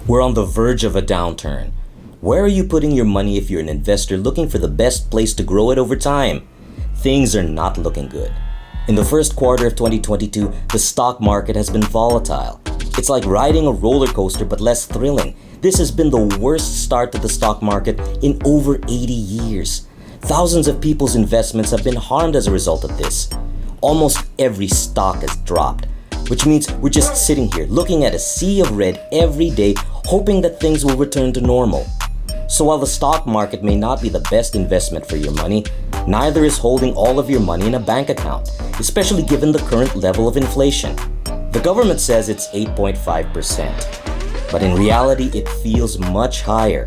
We're on the verge of a downturn. Where are you putting your money if you're an investor looking for the best place to grow it over time? Things are not looking good. In the first quarter of 2022, the stock market has been volatile. It's like riding a roller coaster but less thrilling. This has been the worst start to the stock market in over 80 years. Thousands of people's investments have been harmed as a result of this. Almost every stock has dropped, which means we're just sitting here looking at a sea of red every day, hoping that things will return to normal. So while the stock market may not be the best investment for your money, neither is holding all of your money in a bank account, especially given the current level of inflation. The government says it's 8.5%, but in reality it feels much higher.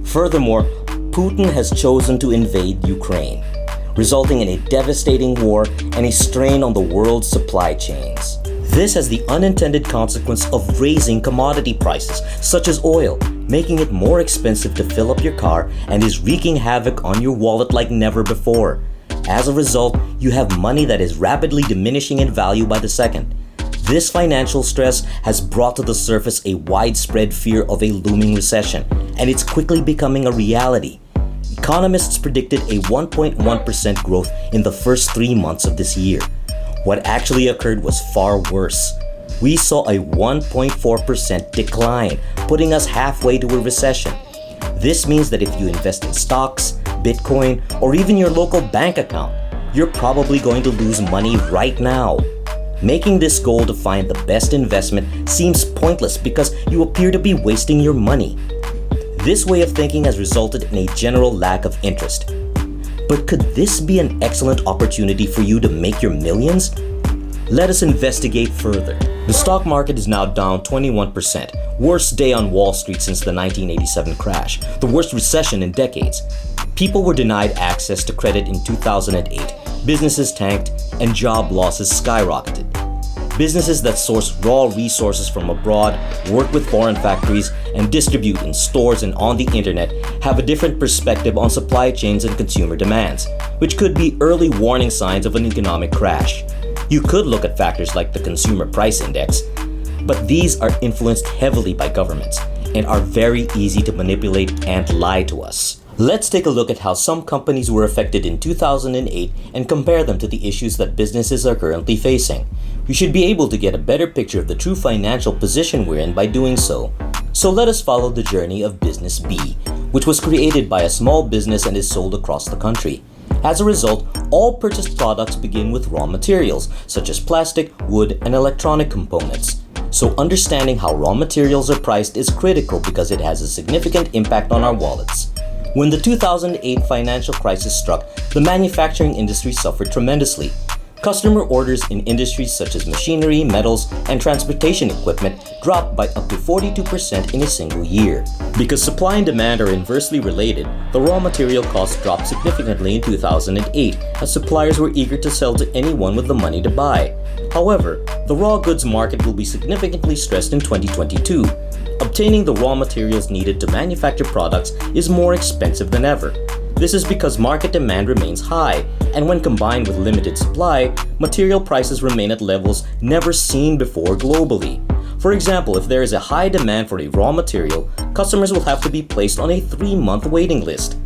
Furthermore, Putin has chosen to invade Ukraine, resulting in a devastating war and a strain on the world's supply chains. This has the unintended consequence of raising commodity prices, such as oil, making it more expensive to fill up your car and is wreaking havoc on your wallet like never before. As a result, you have money that is rapidly diminishing in value by the second. This financial stress has brought to the surface a widespread fear of a looming recession, and it's quickly becoming a reality. Economists predicted a 1.1% growth in the first 3 months of this year. What actually occurred was far worse. We saw a 1.4% decline, putting us halfway to a recession. This means that if you invest in stocks, Bitcoin, or even your local bank account, you're probably going to lose money right now. Making this goal to find the best investment seems pointless because you appear to be wasting your money. This way of thinking has resulted in a general lack of interest. But could this be an excellent opportunity for you to make your millions? Let us investigate further. The stock market is now down 21%, worst day on Wall Street since the 1987 crash, the worst recession in decades. People were denied access to credit in 2008, businesses tanked, and job losses skyrocketed. Businesses that source raw resources from abroad, work with foreign factories, and distribute in stores and on the internet have a different perspective on supply chains and consumer demands, which could be early warning signs of an economic crash. You could look at factors like the Consumer Price Index, but these are influenced heavily by governments and are very easy to manipulate and lie to us. Let's take a look at how some companies were affected in 2008 and compare them to the issues that businesses are currently facing. You should be able to get a better picture of the true financial position we're in by doing so. So let us follow the journey of Business B, which was created by a small business and is sold across the country. As a result, all purchased products begin with raw materials, such as plastic, wood, and electronic components. So understanding how raw materials are priced is critical because it has a significant impact on our wallets. When the 2008 financial crisis struck, the manufacturing industry suffered tremendously. Customer orders in industries such as machinery, metals, and transportation equipment dropped by up to 42% in a single year. Because supply and demand are inversely related, the raw material costs dropped significantly in 2008 as suppliers were eager to sell to anyone with the money to buy. However, the raw goods market will be significantly stressed in 2022. Obtaining the raw materials needed to manufacture products is more expensive than ever. This is because market demand remains high, and when combined with limited supply, material prices remain at levels never seen before globally. For example, if there is a high demand for a raw material, customers will have to be placed on a 3-month waiting list.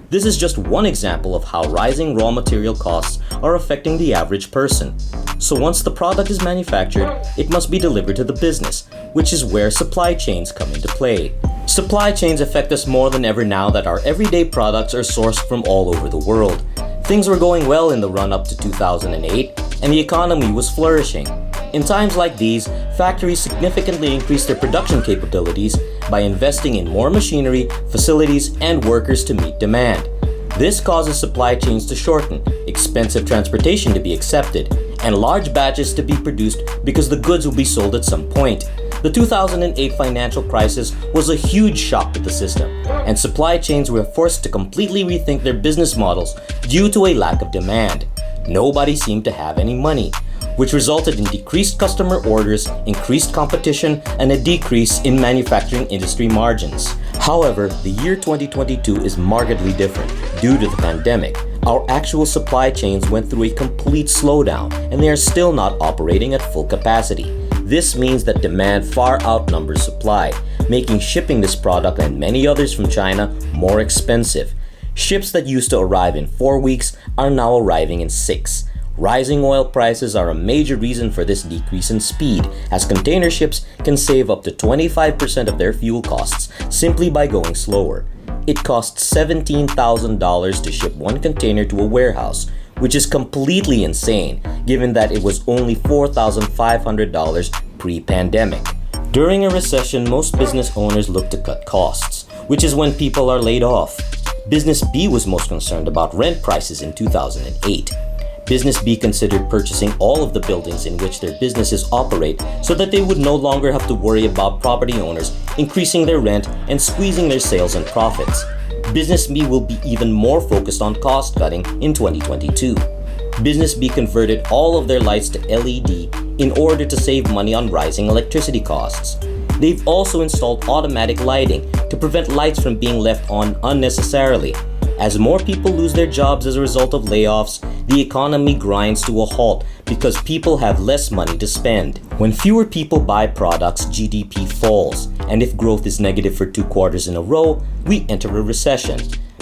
This is just one example of how rising raw material costs are affecting the average person. So once the product is manufactured, it must be delivered to the business, which is where supply chains come into play. Supply chains affect us more than ever now that our everyday products are sourced from all over the world. Things were going well in the run-up to 2008, and the economy was flourishing. In times like these, factories significantly increase their production capabilities by investing in more machinery, facilities, and workers to meet demand. This causes supply chains to shorten, expensive transportation to be accepted, and large batches to be produced because the goods will be sold at some point. The 2008 financial crisis was a huge shock to the system, and supply chains were forced to completely rethink their business models due to a lack of demand. Nobody seemed to have any money, which resulted in decreased customer orders, increased competition, and a decrease in manufacturing industry margins. However, the year 2022 is markedly different due to the pandemic. Our actual supply chains went through a complete slowdown, and they are still not operating at full capacity. This means that demand far outnumbers supply. making shipping this product and many others from China more expensive. Ships that used to arrive in 4 weeks are now arriving in 6. Rising oil prices are a major reason for this decrease in speed, as container ships can save up to 25% of their fuel costs simply by going slower. It costs $17,000 to ship one container to a warehouse, which is completely insane given that it was only $4,500 pre-pandemic. During a recession, most business owners look to cut costs, which is when people are laid off. Business B was most concerned about rent prices in 2008. Business B considered purchasing all of the buildings in which their businesses operate so that they would no longer have to worry about property owners increasing their rent and squeezing their sales and profits. Business B will be even more focused on cost cutting in 2022. Business B converted all of their lights to LED in order to save money on rising electricity costs. They've also installed automatic lighting to prevent lights from being left on unnecessarily. As more people lose their jobs as a result of layoffs, the economy grinds to a halt because people have less money to spend. When fewer people buy products, GDP falls, and if growth is negative for 2 quarters in a row, we enter a recession.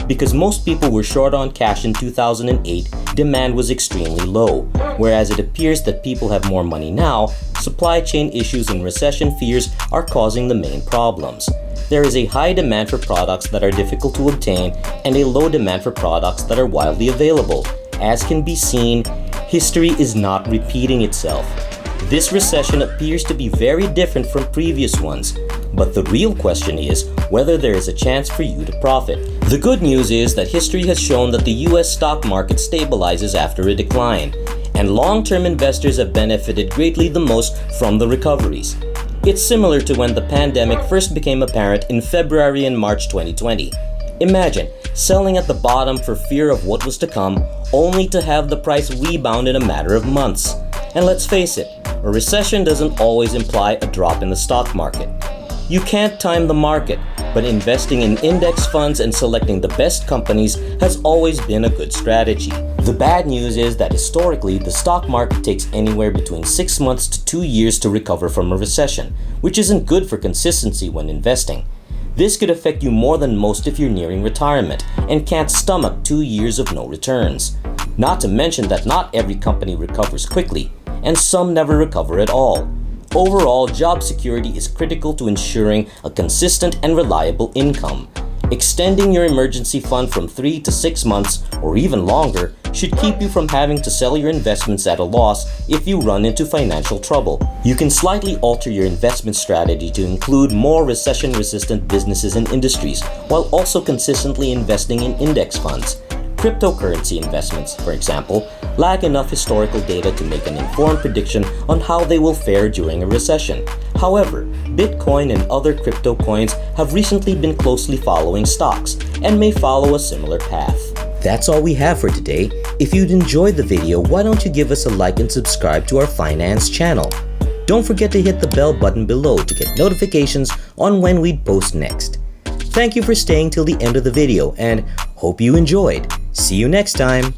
Because most people were short on cash in 2008, demand was extremely low. Whereas it appears that people have more money now, supply chain issues and recession fears are causing the main problems. There is a high demand for products that are difficult to obtain and a low demand for products that are widely available. As can be seen, history is not repeating itself. This recession appears to be very different from previous ones, but the real question is whether there is a chance for you to profit. The good news is that history has shown that the US stock market stabilizes after a decline, and long-term investors have benefited greatly the most from the recoveries. It's similar to when the pandemic first became apparent in February and March 2020. Imagine selling at the bottom for fear of what was to come, only to have the price rebound in a matter of months. And let's face it, a recession doesn't always imply a drop in the stock market. You can't time the market, but investing in index funds and selecting the best companies has always been a good strategy. The bad news is that historically, the stock market takes anywhere between 6 months to 2 years to recover from a recession, which isn't good for consistency when investing. This could affect you more than most if you're nearing retirement and can't stomach 2 years of no returns. Not to mention that not every company recovers quickly, and some never recover at all. Overall, job security is critical to ensuring a consistent and reliable income. Extending your emergency fund from 3 to 6 months or even longer should keep you from having to sell your investments at a loss if you run into financial trouble. You can slightly alter your investment strategy to include more recession-resistant businesses and industries while also consistently investing in index funds. Cryptocurrency investments, for example, lack enough historical data to make an informed prediction on how they will fare during a recession. However, Bitcoin and other crypto coins have recently been closely following stocks and may follow a similar path. That's all we have for today. If you'd enjoyed the video, why don't you give us a like and subscribe to our finance channel? Don't forget to hit the bell button below to get notifications on when we'd post next. Thank you for staying till the end of the video and hope you enjoyed. See you next time.